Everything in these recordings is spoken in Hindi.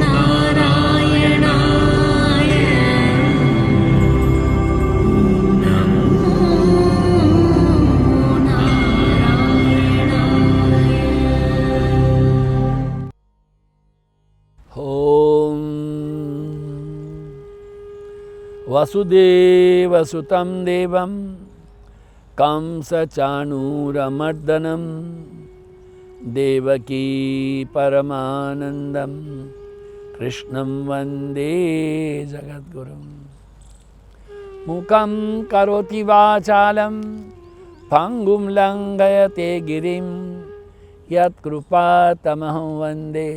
नारायणाय नमो नारायणाय। ओम वसुदेवसुतं देवं कंसचाणूरमर्दनं देवकी परमानन्दं कृष्णं वन्दे जगद्गुरुं। मूकं करोति वाचालं पङ्गुं लङ्घयते गिरिं यत्कृपातमहं वन्दे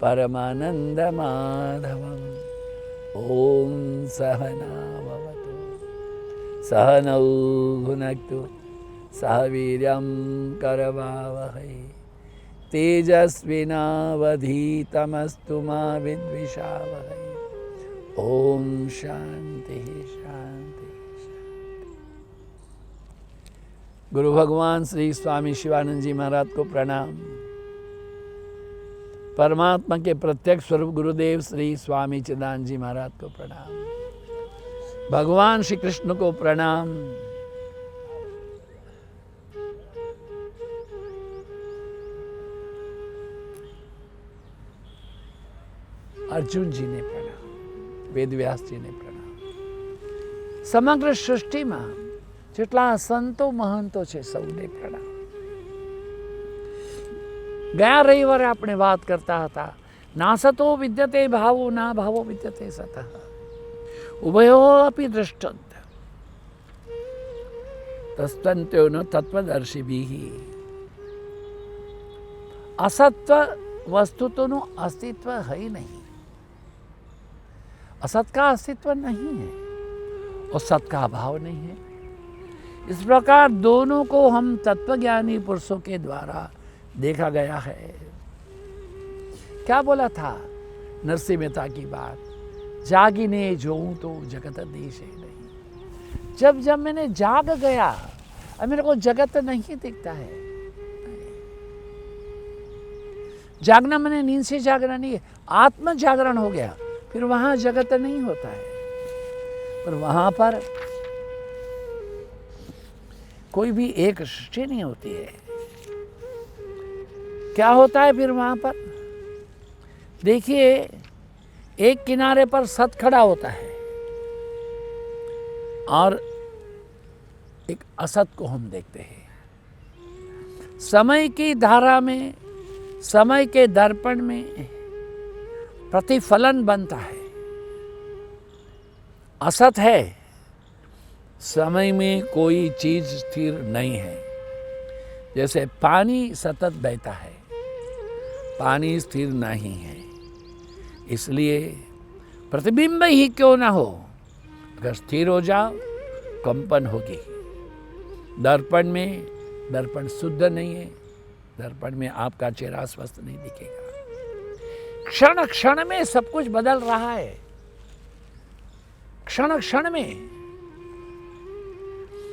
परमानन्दमाधवम्। ओम सहना भवतु सहनौ भुनक्तु सह वीर्यं करवावहै तेजस्विनावधीतमस्तु मा विद्विषावहै। ओम शांति शांति शांति। गुरु भगवान श्री स्वामी शिवानंद जी महाराज को प्रणाम। परमात्मा के प्रत्यक्ष स्वरूप गुरुदेव श्री स्वामी चिदानंद जी महाराज को प्रणाम। भगवान श्री कृष्ण को प्रणाम। अर्जुन जी ने प्रणाम, वेदव्यास जी ने प्रणाम। समग्र सृष्टि में જેટલા સંતો મહંતો છે સૌને પ્રણામ। ગયા રવિવારે આપણે વાત કરતા હતા, ના સતો વિદ્યતે ભાવો ના ભાવો વિદ્યતે સતઃ ઉભયો અપી દૃષ્ટંત તસ્તંત્યોનો તત્વદર્શિભિઃ। असत्व वस्तुतोનું अस्तित्व है ही नहीं, असत का अस्तित्व नहीं है और सत का अभाव नहीं है। इस प्रकार दोनों को हम तत्वज्ञानी पुरुषों के द्वारा देखा गया है। क्या बोला था नरसिंह मेहता की बात, जागिने जोऊं तो जगत दिशे नहीं। जब जब मैंने जाग गया अब मेरे को जगत नहीं दिखता है। जागना मैंने नींद से जागना नहीं है, आत्म जागरण हो गया, फिर वहां जगत नहीं होता है। पर वहां पर कोई भी एक सृष्टि नहीं होती है। क्या होता है फिर वहां पर? देखिए, एक किनारे पर सत खड़ा होता है और एक असत को हम देखते हैं। समय की धारा में, समय के दर्पण में प्रतिफलन बनता है। असत है, समय में कोई चीज स्थिर नहीं है। जैसे पानी सतत बहता है, पानी स्थिर नहीं है, इसलिए प्रतिबिंब ही क्यों ना हो, अगर स्थिर हो जाओ कंपन होगी। दर्पण में, दर्पण शुद्ध नहीं है, दर्पण में आपका चेहरा स्वस्थ नहीं दिखेगा। क्षण क्षण में सब कुछ बदल रहा है, क्षण क्षण में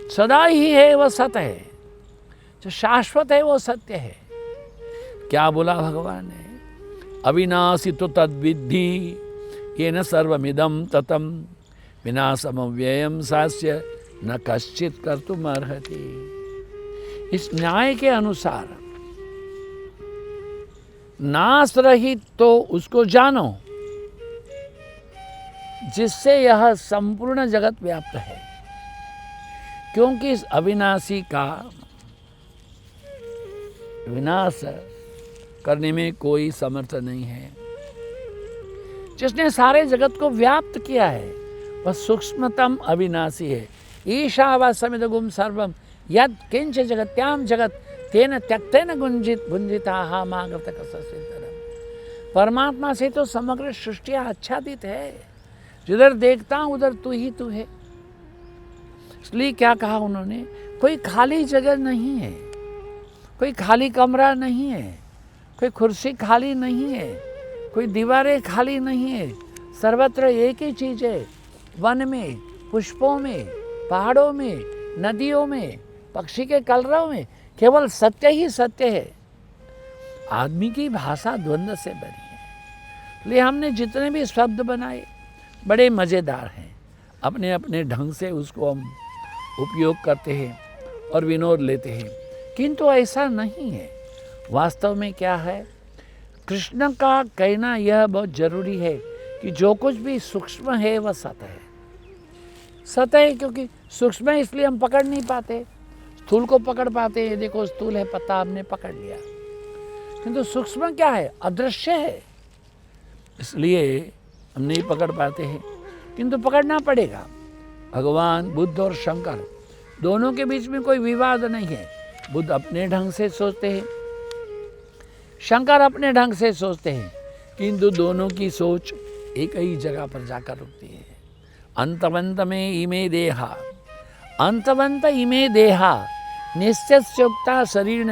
सदा ही है वह सत्य है, जो शाश्वत है वो सत्य है। क्या बोला भगवान ने? अविनाशी तो तद्विद्धि येन सर्वमिदं ततं विनाशमव्ययं सास्य न कश्चित् कर्तुम् अर्हति। इस न्याय के अनुसार नाश रहित तो उसको जानो जिससे यह संपूर्ण जगत व्याप्त है, क्योंकि इस अविनाशी का विनाश करने में कोई समर्थ नहीं है। जिसने सारे जगत को व्याप्त किया है वह सूक्ष्मतम अविनाशी है। ईशावास्यमिदं सर्वं यद किंच जगत्याम जगत तेन त्यक्तेन गुंजिताः मागतकसंसिद्धम्। परमात्मा से तो समग्र सृष्टियाँ आच्छादित है, जिधर देखता हूँ उधर तू ही तू है। इसलिए क्या कहा उन्होंने, कोई खाली जगह नहीं है, कोई खाली कमरा नहीं है, कोई कुर्सी खाली नहीं है, कोई दीवारें खाली नहीं है, सर्वत्र एक ही चीज है। वन में, पुष्पों में, पहाड़ों में, नदियों में, पक्षी के कलरव में केवल सत्य ही सत्य है। आदमी की भाषा द्वंद्व से बनी है। इसलिए हमने जितने भी शब्द बनाए बड़े मज़ेदार हैं, अपने अपने ढंग से उसको हम उपयोग करते हैं और विनोद लेते हैं, किंतु ऐसा नहीं है। वास्तव में क्या है, कृष्ण का कहना यह बहुत जरूरी है कि जो कुछ भी सूक्ष्म है वह सत्य है। सत्य है क्योंकि सूक्ष्म है इसलिए हम पकड़ नहीं पाते, स्थूल को पकड़ पाते हैं। देखो स्थूल है, पत्ता हमने पकड़ लिया, किंतु सूक्ष्म क्या है, अदृश्य है, इसलिए हम नहीं पकड़ पाते हैं, किंतु पकड़ना पड़ेगा। भगवान बुद्ध और शंकर दोनों के बीच में कोई विवाद नहीं है। बुद्ध अपने ढंग से सोचते हैं, शंकर अपने ढंग से सोचते हैं, किंतु दोनों की सोच एक ही जगह पर जाकर रुकती है। अंतवंत में इमे देहा, अंतवंत इमे देहा निश्चितोक्ता शरीर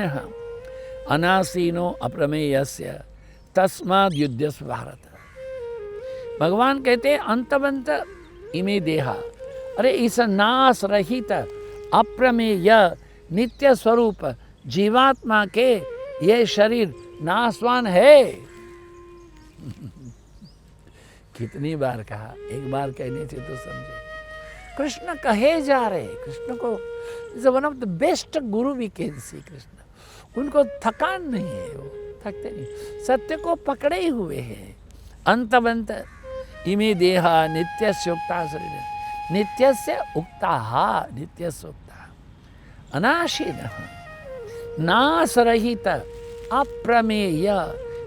अनासीनो अप्रमेयस्य तस्माद् युध्यस्व भारत। भगवान कहते हैं अंतवंत इमे देहा, अरे इस नाश रहित अप्रमेय नित्य स्वरूप जीवात्मा के ये शरीर नाशवान है। कितनी बार कहा, एक बार कहने से तो समझे। कृष्ण कहे जा रहे, कृष्ण को is one of the best Guru we can सी। कृष्ण, उनको थकान नहीं है, वो थकते नहीं, सत्य को पकड़े हुए हैं। अंतवंत इमे देहा नित्यस्य उक्ता शरीर, नित्यस्य उक्ता, नित्यस्य उक्ता अनाशीनः नाश रहित अप्रमेय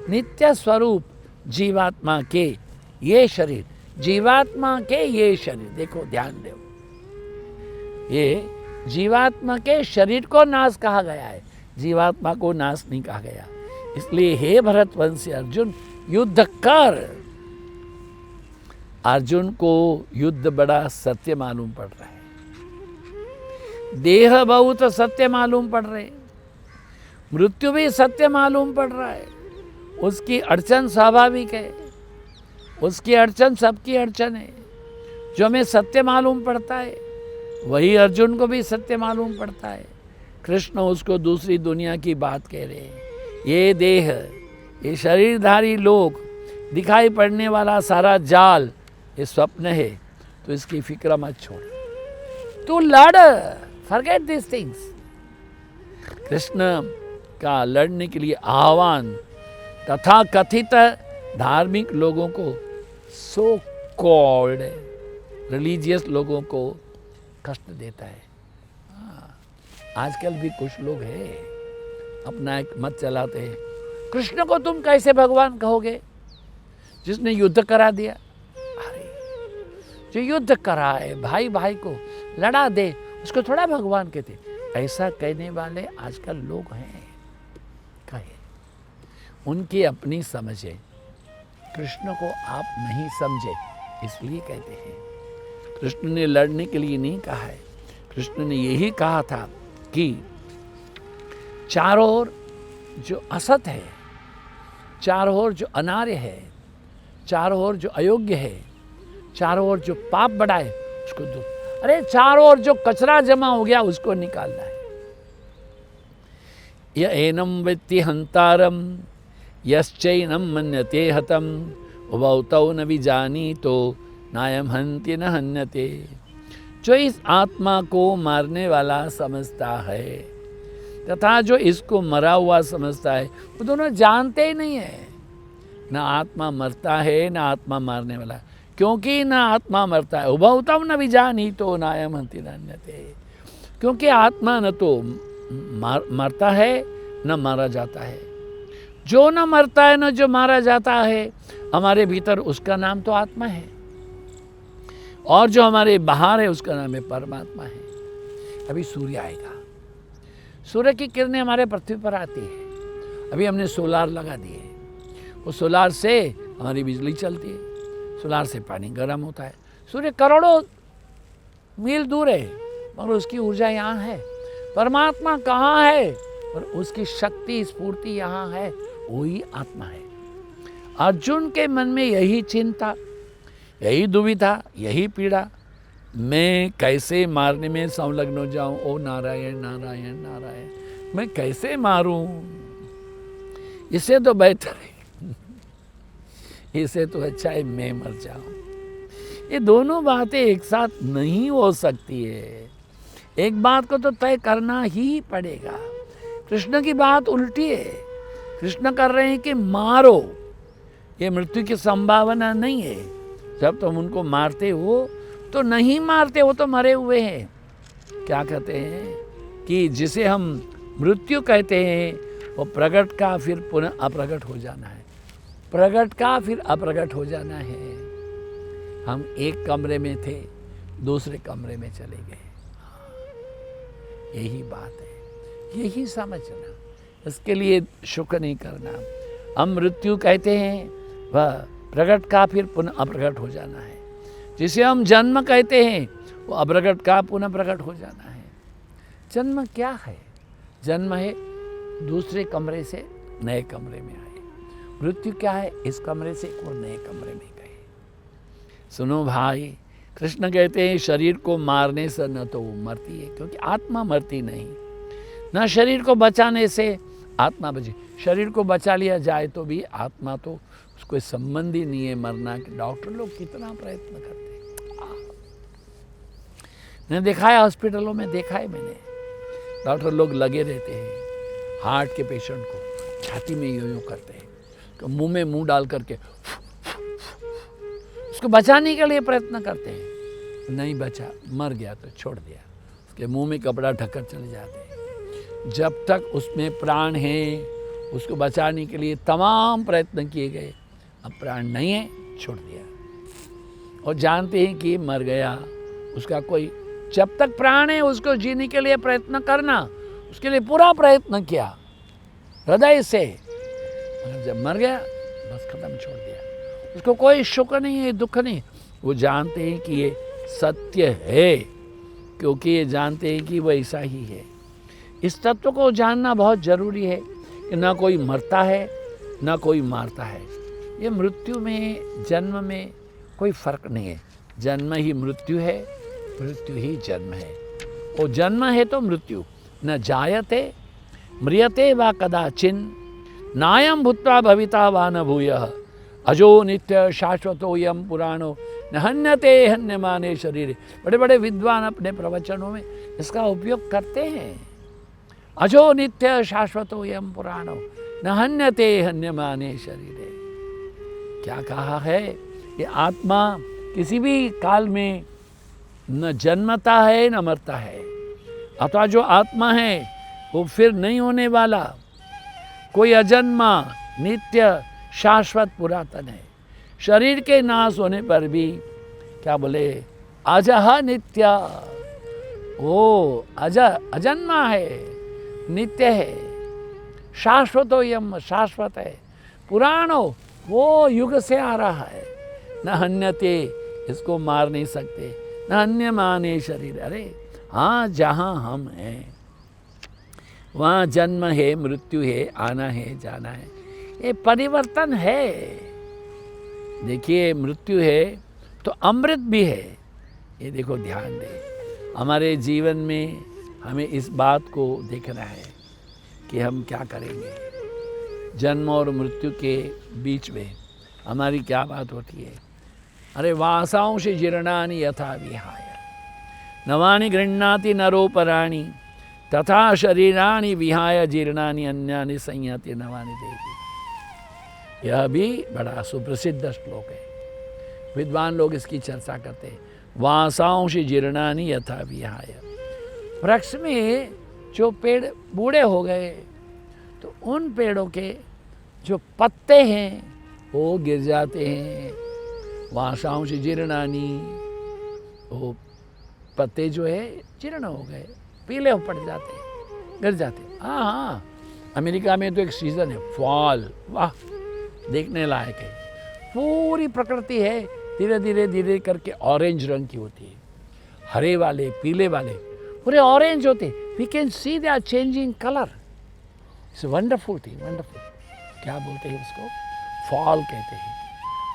नित्य स्वरूप जीवात्मा के ये शरीर, जीवात्मा के ये शरीर, देखो ध्यान दो, ये जीवात्मा के शरीर को नाश कहा गया है, जीवात्मा को नाश नहीं कहा गया। इसलिए हे भरतवंशी अर्जुन, युद्ध कर। अर्जुन को युद्ध बड़ा सत्य मालूम पड़ रहा है, देह बहुत सत्य मालूम पड़ रहे, मृत्यु भी सत्य मालूम पड़ रहा है। उसकी अड़चन स्वाभाविक है, उसकी अड़चन सबकी अड़चन है। जो हमें सत्य मालूम पड़ता है वही अर्जुन को भी सत्य मालूम पड़ता है। कृष्ण उसको दूसरी दुनिया की बात कह रहे हैं। ये देह, ये शरीरधारी लोग, दिखाई पड़ने वाला सारा जाल ये स्वप्न है, तो इसकी फिक्र मत छोड़, तू लड़, फॉरगेट दिस थिंग्स। कृष्ण का लड़ने के लिए आह्वान तथा कथित धार्मिक लोगों को, सो कॉल्ड रिलीजियस लोगों को कष्ट देता है। आजकल भी कुछ लोग हैं अपना एक मत चलाते हैं, कृष्ण को तुम कैसे भगवान कहोगे जिसने युद्ध करा दिया। अरे जो युद्ध कराए, भाई भाई को लड़ा दे, उसको थोड़ा भगवान कहते। ऐसा कहने वाले आजकल लोग हैं, कहे उनकी अपनी समझ है, कृष्ण को आप नहीं समझे इसलिए कहते हैं। कृष्ण ने लड़ने के लिए नहीं कहा है, कृष्ण ने यही कहा था कि चारों ओर जो असत है, चारों ओर जो अनार्य है, चारों ओर जो अयोग्य है, चारों ओर जो पाप बढ़ा है उसको दूर, अरे चारों ओर जो कचरा जमा हो गया उसको निकालना है। य एनम वेत्ति हंतारम यश्चैनम मन्यते हतम उभौ तौ न विजानीतो नायम हन्ति न हन्यते। जो इस आत्मा को मारने वाला समझता है तथा जो इसको मरा हुआ समझता है, वो दोनों जानते ही नहीं है। ना आत्मा मरता है ना आत्मा मारने वाला, क्योंकि ना आत्मा मरता है। उभौ तौ न विजानीतो नायम हन्ति न हन्यते, क्योंकि आत्मा न तो मरता है न मारा जाता है। जो न मरता है न जो मारा जाता है हमारे भीतर, उसका नाम तो आत्मा है, और जो हमारे बाहर है उसका नाम है परमात्मा है। अभी सूर्य आएगा, सूर्य की किरणें हमारे पृथ्वी पर आती है। अभी हमने सोलार लगा दिए, वो सोलार से हमारी बिजली चलती है, सोलार से पानी गर्म होता है। सूर्य करोड़ों मील दूर है मगर उसकी ऊर्जा यहाँ है। परमात्मा कहाँ है और उसकी शक्ति स्फूर्ति यहाँ है, वही आत्मा है। अर्जुन के मन में यही चिंता, यही दुविधा, यही पीड़ा, मैं कैसे मारने में संलग्न हो जाऊं। ओ नारायण नारायण नारायण, मैं कैसे मारूं, इससे तो बेहतर है इससे तो अच्छा है मैं मर जाऊं। ये दोनों बातें एक साथ नहीं हो सकती है। एक बात को तो तय करना ही पड़ेगा। कृष्ण की बात उल्टी है। कृष्ण कर रहे हैं कि मारो, ये मृत्यु की संभावना नहीं है। जब तुम उनको मारते हो तो नहीं मारते, वो तो मरे हुए हैं। क्या कहते हैं कि जिसे हम मृत्यु कहते हैं वो प्रकट का फिर पुनः अप्रकट हो जाना है, प्रकट का फिर अप्रकट हो जाना है। हम एक कमरे में थे, दूसरे कमरे में चले गए। यही बात है, यही समझना। इसके लिए शुक्र नहीं करना। हम मृत्यु कहते हैं वह प्रकट का फिर पुनः अप्रकट हो जाना है। जिसे हम जन्म कहते हैं वो अप्रकट का पुनः प्रकट हो जाना है। जन्म क्या है? जन्म है दूसरे कमरे से नए कमरे में आए। मृत्यु क्या है? इस कमरे से एक और नए कमरे में गए। सुनो भाई, कृष्ण कहते हैं शरीर को मारने से न तो वो मरती है, क्योंकि आत्मा मरती नहीं, न शरीर को बचाने से आत्मा बचे। शरीर को बचा लिया जाए तो भी आत्मा तो उसको संबंध ही नहीं है मरना के। डॉक्टर लोग कितना प्रयत्न करते हैं। मैंने देखा है, हॉस्पिटलों में देखा है मैंने, डॉक्टर लोग लगे रहते हैं हार्ट के पेशेंट को छाती में यो करते हैं, तो मुंह में मुंह डाल करके उसको बचाने के लिए प्रयत्न करते हैं। नहीं बचा, मर गया तो छोड़ दिया, उसके मुंह में कपड़ा ढककर चले जाते हैं। जब तक उसमें प्राण है उसको बचाने के लिए तमाम प्रयत्न किए गए, अब प्राण नहीं है, छोड़ दिया। और जानते हैं कि मर गया, उसका कोई, जब तक प्राण है उसको जीने के लिए प्रयत्न करना, उसके लिए पूरा प्रयत्न किया हृदय से, मगर जब मर गया बस खत्म, छोड़ दिया। उसको कोई सुख नहीं है, दुख नहीं। वो जानते हैं कि ये सत्य है, क्योंकि ये जानते हैं कि वो ऐसा ही है। इस तत्व को जानना बहुत जरूरी है कि ना कोई मरता है ना कोई मारता है। ये मृत्यु में जन्म में कोई फर्क नहीं है। जन्म ही मृत्यु है, मृत्यु ही जन्म है। वो जन्म है तो मृत्यु न जायते म्रियते वा कदाचिन नायम भूत्वा भविता वा न भूयः अजो नित्य शाश्वतोयम पुराणो न हन्यते हन्यमाने शरीरे। बड़े बड़े विद्वान अपने प्रवचनों में इसका उपयोग करते हैं। अजो नित्य शाश्वतोयम पुराणो न हन्यते हन्यमाने शरीरे। क्या कहा है? ये आत्मा किसी भी काल में न जन्मता है न मरता है। अथवा जो आत्मा है वो फिर नहीं होने वाला, कोई अजन्मा नित्य शाश्वत पुरातन है। शरीर के नाश होने पर भी क्या बोले, अजह नित्य, वो अजन्मा है, नित्य है, शाश्वतोयम शाश्वत है, पुराणो वो युग से आ रहा है, न हन्यते, इसको मार नहीं सकते, न अन्य माने शरीर। अरे हाँ, जहाँ हम हैं वहाँ जन्म है, मृत्यु है, आना है, जाना है, ये परिवर्तन है। देखिए, मृत्यु है तो अमृत भी है। ये देखो, ध्यान दें, हमारे जीवन में हमें इस बात को देखना है कि हम क्या करेंगे। जन्म और मृत्यु के बीच में हमारी क्या बात होती है? अरे वासांश जीर्णानि यथा विहाय नवानि गृह्णाति नरोपराणि तथा शरीराणि विहाय जीर्णानि अन्यानि संयाति नवानि देहि। यह भी बड़ा सुप्रसिद्ध श्लोक है, विद्वान लोग इसकी चर्चा करते हैं। वासांश जीर्णानि यथा विहाय। वृक्ष में जो पेड़ बूढ़े हो गए तो उन पेड़ों के जो पत्ते हैं वो गिर जाते हैं। वासांश जीर्णानि, वो पत्ते जो है जीर्ण हो गए, पीले पड़ जाते हैं, गिर जाते हैं। हाँ हाँ, अमेरिका में तो एक सीजन है फॉल, वाह, देखने लायक है। पूरी प्रकृति है धीरे धीरे धीरे करके ऑरेंज रंग की होती है, हरे वाले, पीले वाले पूरे ऑरेंज होते। We can see they are changing colour. It's wonderful thing, wonderful. क्या बोलते हैं उसको? फॉल कहते हैं।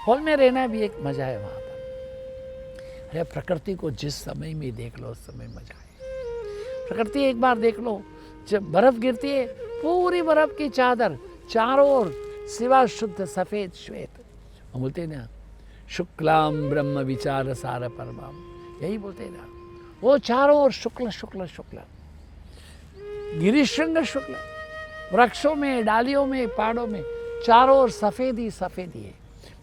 फॉल में रहना भी एक मजा है वहाँ पर। अरे प्रकृति को जिस समय में देख लो उस समय मजा है। प्रकृति एक बार देख लो, जब बर्फ गिरती है, पूरी बर्फ की चादर चारों ओर सिवा शुद्ध सफेद श्वेत, हम बोलते ना, शुक्लाम ब्रह्म विचार सार परमाम, यही बोलते ना। वो चारों ओर शुक्ल शुक्ल शुक्ल, गिरिशृंग शुक्ल, वृक्षों में, डालियों में, पहाड़ों में चारों ओर सफेदी सफेदी है,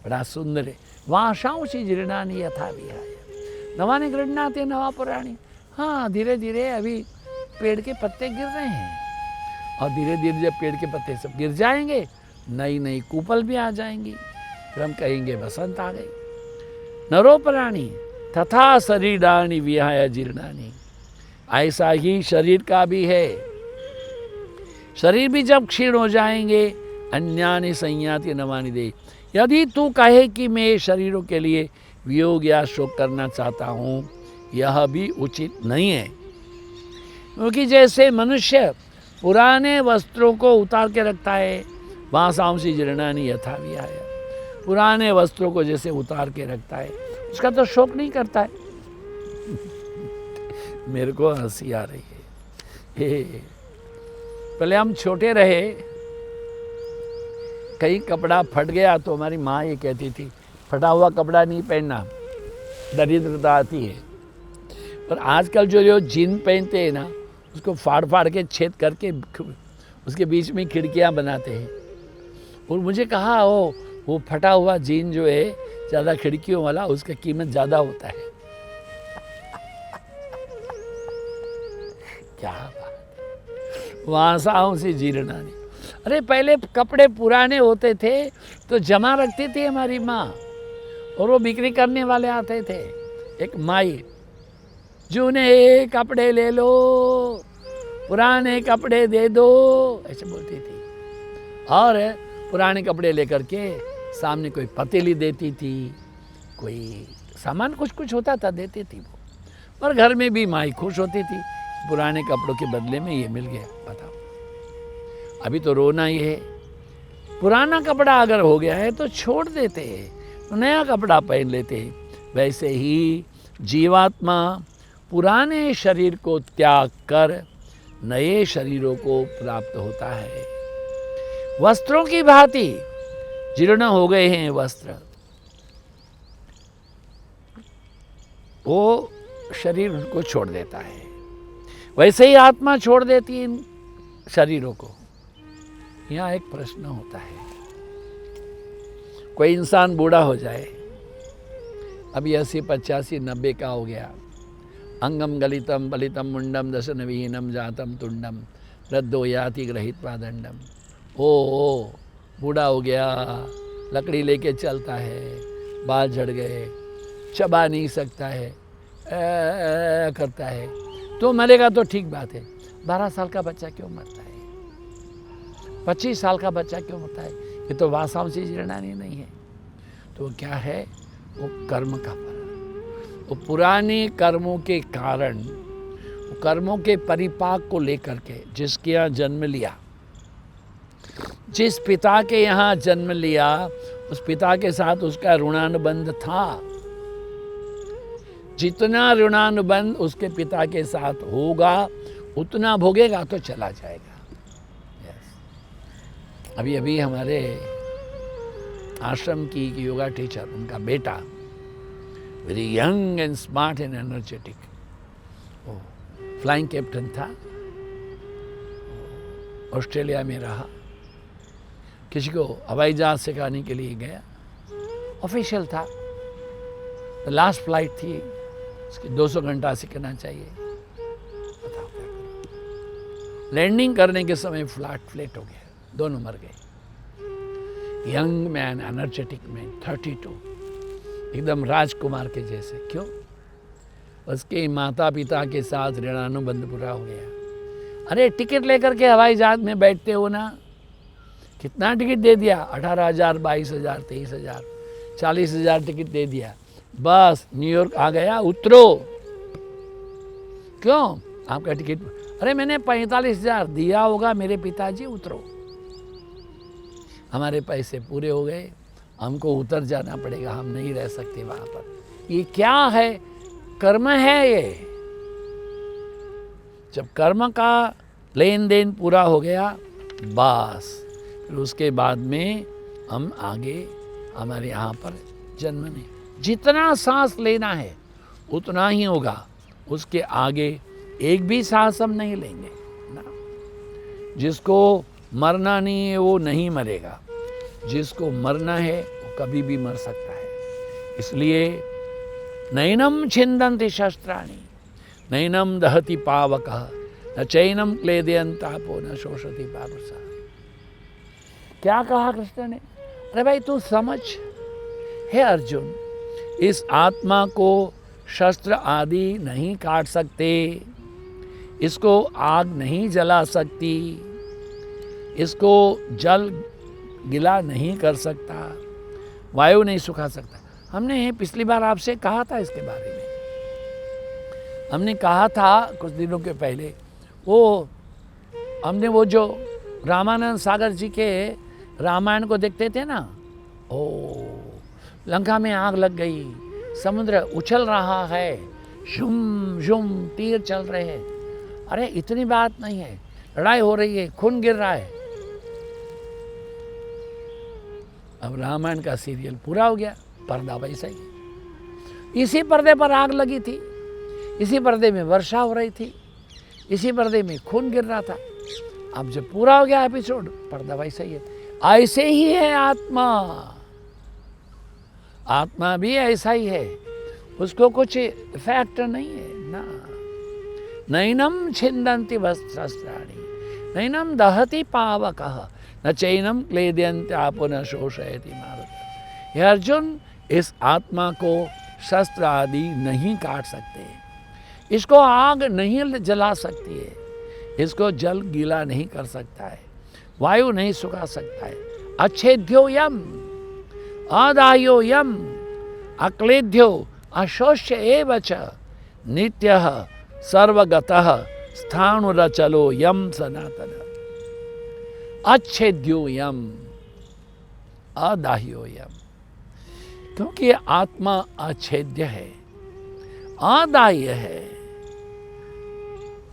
बड़ा सुंदर है। वाशांशी जीर्णानी यथा विहाय, नवाने गृह्णाते नवा पुराणी। हाँ, धीरे धीरे अभी पेड़ के पत्ते गिर रहे हैं, और धीरे धीरे जब पेड़ के पत्ते सब गिर जाएंगे, नई नई कूपल भी आ जाएंगी, फिर हम कहेंगे बसंत आ गई। नरो प्राणी तथा शरीराणी विहाय जीर्णानी, ऐसा ही शरीर का भी है। शरीर भी जब क्षीण हो जाएंगे, अन्यानि संयाति नवानि दे। यदि तू कहे कि मैं शरीरों के लिए वियोग या शोक करना चाहता हूँ, यह भी उचित नहीं है। क्योंकि जैसे मनुष्य पुराने वस्त्रों को उतार के रखता है, वासांसी जीर्णानि यथा विहाय, पुराने वस्त्रों को जैसे उतार के रखता है, उसका तो शोक नहीं करता है। मेरे को हंसी आ रही है। पहले हम छोटे रहे, कहीं कपड़ा फट गया तो हमारी माँ ये कहती थी, फटा हुआ कपड़ा नहीं पहनना, दरिद्रता आती है। पर आजकल जो जीन पहनते हैं ना, उसको फाड़ फाड़ के छेद करके उसके बीच में खिड़कियाँ बनाते हैं। और मुझे कहा वो फटा हुआ जीन जो है ज़्यादा खिड़कियों वाला, उसका कीमत ज़्यादा होता है। क्या बात, वहाँ से जीर्णानी। अरे पहले कपड़े पुराने होते थे तो जमा रखती थी हमारी माँ, और वो बिक्री करने वाले आते थे, एक माई, जूने कपड़े ले लो, पुराने कपड़े दे दो, ऐसे बोलती थी। और पुराने कपड़े लेकर के सामने कोई पतीली देती थी, कोई सामान कुछ कुछ होता था देती थी वो। और घर में भी माई खुश होती थी, पुराने कपड़ों के बदले में ये मिल गया। बताओ, अभी तो रोना ही है। पुराना कपड़ा अगर हो गया है तो छोड़ देते हैं, तो नया कपड़ा पहन लेते हैं। वैसे ही जीवात्मा पुराने शरीर को त्याग कर नए शरीरों को प्राप्त होता है। वस्त्रों की भांति जीर्ण हो गए हैं वस्त्र, वो शरीर उनको छोड़ देता है। वैसे ही आत्मा छोड़ देती है इन शरीरों को। यहाँ एक प्रश्न होता है, कोई इंसान बूढ़ा हो जाए, अभी 80, 85, 90 का हो गया, अंगम गलितम बलितम मुंडम दशन विहीनम जातम तुंडम रद्दो याति ग्रहित्वा दंडम। ओ बूढ़ा हो गया, लकड़ी लेके चलता है, बाल झड़ गए, चबा नहीं सकता है, करता है, तो मरेगा तो ठीक बात है। 12 साल का बच्चा क्यों मरता है? 25 साल का बच्चा क्यों मरता है? ये तो वासांसी जीर्णानी नहीं है। तो क्या है? वो कर्म का फल। वो पुराने कर्मों के कारण, वो कर्मों के परिपाक को लेकर के जिसके यहाँ जन्म लिया, जिस पिता के यहाँ जन्म लिया, उस पिता के साथ उसका ऋणानुबंध था। जितना ऋणानुबंध उसके पिता के साथ होगा, उतना भोगेगा तो चला जाएगा। अभी अभी हमारे आश्रम की योगा टीचर, उनका बेटा very young and smart and energetic, वो फ्लाइंग कैप्टन था, ऑस्ट्रेलिया में रहा, किसी को हवाई जहाज सिखाने के लिए गया, ऑफिशियल था, लास्ट फ्लाइट थी उसकी, 200 घंटा सीखना चाहिए। बताओ क्या करो। लैंडिंग करने के समय फ्लैट हो गया, दोनों मर गए। यंग मैन, एनर्जेटिक मैन, 32, एकदम राजकुमार के जैसे। क्यों? उसके माता पिता के साथ ऋणानुबंध पूरा हो गया। अरे टिकट लेकर के हवाई जहाज में बैठते हो ना, कितना टिकट दे दिया? 18,000, 22,000, 23,000, 40,000 टिकट दे दिया, बस न्यूयॉर्क आ गया, उतरो। क्यों? आपका टिकट, अरे मैंने 45,000 दिया होगा मेरे पिताजी, उतरो। हमारे पैसे पूरे हो गए, हमको उतर जाना पड़ेगा, हम नहीं रह सकते वहाँ पर। ये क्या है? कर्म है ये। जब कर्म का लेन देन पूरा हो गया, बस फिर उसके बाद में हम आगे हमारे यहाँ पर जन्म नहीं। जितना सांस लेना है उतना ही होगा, उसके आगे एक भी सांस हम नहीं लेंगे ना। जिसको मरना नहीं है वो नहीं मरेगा, जिसको मरना है वो कभी भी मर सकता है। इसलिए नैनम छिन्दन्ति शस्त्राणि नैनम दहति पावकः न चैनम क्लेदयन्तापो न शोषति पापसा। क्या कहा कृष्ण ने? अरे भाई तू समझ, हे अर्जुन, इस आत्मा को शस्त्र आदि नहीं काट सकते, इसको आग नहीं जला सकती, इसको जल गिला नहीं कर सकता, वायु नहीं सुखा सकता। हमने पिछली बार आपसे कहा था इसके बारे में। हमने कहा था कुछ दिनों के पहले, हमने वो जो रामानंद सागर जी के रामायण को देखते थे ना, लंका में आग लग गई, समुद्र उछल रहा है, झुम झुम तीर चल रहे हैं। अरे इतनी बात नहीं है, लड़ाई हो रही है, खून गिर रहा है। अब रामायण का सीरियल पूरा हो गया, पर्दा वैसा ही। इसी पर्दे पर आग लगी थी, इसी पर्दे में वर्षा हो रही थी, इसी पर्दे में खून गिर रहा था। अब जब पूरा हो गया एपिसोड, पर्दा वैसा ही है। ऐसे ही है आत्मा, आत्मा भी ऐसा ही है, उसको कुछ इफेक्ट नहीं है ना। नैनम छिन्दन्ति शस्त्राणि नैनम दहति पावकः न चैनम क्लेदयन्तापो न शोषयति मारुतः। हे अर्जुन, इस आत्मा को शस्त्र आदि नहीं काट सकते, इसको आग नहीं जला सकती है, इसको जल गीला नहीं कर सकता है, वायु नहीं सुखा सकता है। अच्छेद्यो यम अदाह्यो यम अक्लेद्यो अशोष्य एव च नित्यः सर्वगतः स्थाणुरचलो यम सनातन। अच्छेद्यो यम अदाह्यो यम, क्योंकि आत्मा अछेद्य है, अदाह्य है,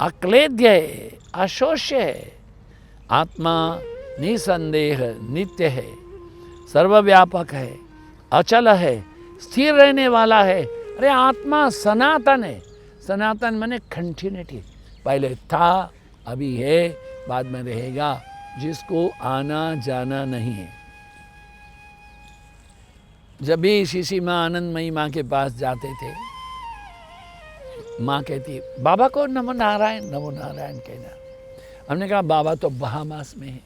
अक्लेद्य है, अशोष्य है। आत्मा निसंदेह नित्य है, सर्वव्यापक है, अचल है, स्थिर रहने वाला है। अरे आत्मा सनातन है। सनातन माने कंटिन्यूटी, पहले था, अभी है, बाद में रहेगा, जिसको आना जाना नहीं है। जब भी शिशी माँ आनंदमयी माँ के पास जाते थे, माँ कहती बाबा को नमो नारायण कहना। हमने कहा बाबा तो बहामास में है।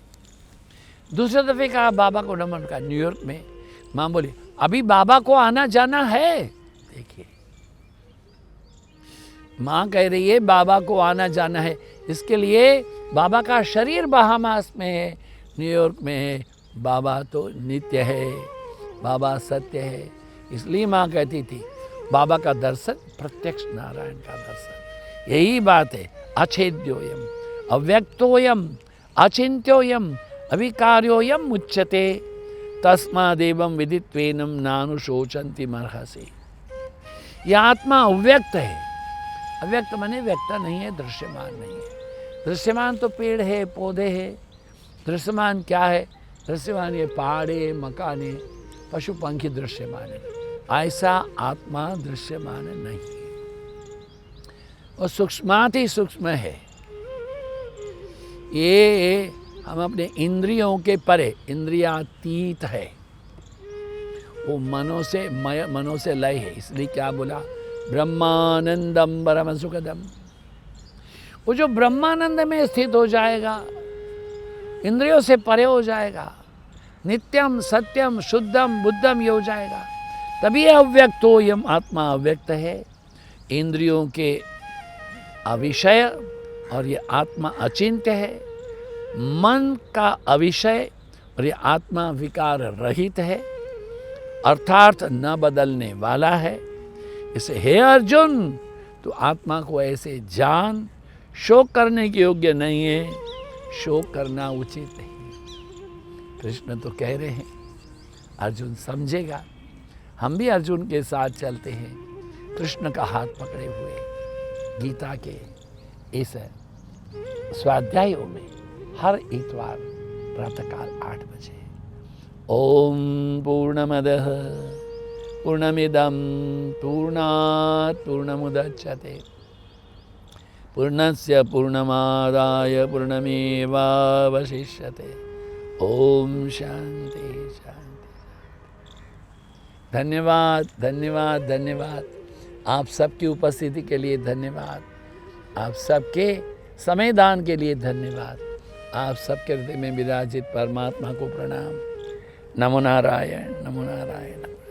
दूसरे दफे कहा बाबा को नमन का न्यूयॉर्क में। माँ बोली अभी बाबा को आना जाना है। देखिए माँ कह रही है बाबा को आना जाना है, इसके लिए बाबा का शरीर बहामास में है, न्यूयॉर्क में है। बाबा तो नित्य है, बाबा सत्य है। इसलिए माँ कहती थी बाबा का दर्शन प्रत्यक्ष नारायण का दर्शन। यही बात है। अछेद्योयम अव्यक्तोयम अचिन्त्योयम अविकार्योयम उच्यते तस्मादेवं विदित्वेनं नानुशोचन्ति मर्हसि। यह आत्मा अव्यक्त है। अव्यक्त माने व्यक्त नहीं है, दृश्यमान नहीं है। दृश्यमान तो पेड़ है, पौधे है। दृश्यमान क्या है? दृश्यमान ये पहाड़े, मकाने, पशु पंखी दृश्यमान है। ऐसा आत्मा दृश्यमान नहीं है, और सूक्ष्माति सूक्ष्म है। ये हम अपने इंद्रियों के परे, इंद्रियातीत है, वो मनो से लय है। इसलिए क्या बोला? ब्रह्मानंदम परम सुखदम। वो जो ब्रह्मानंद में स्थित हो जाएगा, इंद्रियों से परे हो जाएगा, नित्यम सत्यम शुद्धम बुद्धम ये हो जाएगा, तभी अव्यक्त हो। यम आत्मा अव्यक्त है, इंद्रियों के अविषय, और ये आत्मा अचिंत्य है। मन का अविषय, और ये आत्मा विकार रहित है, अर्थात न बदलने वाला है। इसे हे अर्जुन, तो आत्मा को ऐसे जान, शोक करने के योग्य नहीं है, शोक करना उचित नहीं। कृष्ण तो कह रहे हैं अर्जुन समझेगा। हम भी अर्जुन के साथ चलते हैं, कृष्ण का हाथ पकड़े हुए गीता के इस स्वाध्यायों में हर इतवार प्रातःकाल 8 बजे। ओम पूर्णमदः पूर्णमिदं पूर्णात् पूर्णमुदच्यते पूर्णस्य पूर्णमादाय पूर्णमेवावशिष्यते। ओम शांति शांति। धन्यवाद धन्यवाद धन्यवाद। आप सबकी उपस्थिति के लिए धन्यवाद। आप सबके समय दान के लिए धन्यवाद। आप सबके हृदय में विराजित परमात्मा को प्रणाम। नमो नारायण नमो नारायण।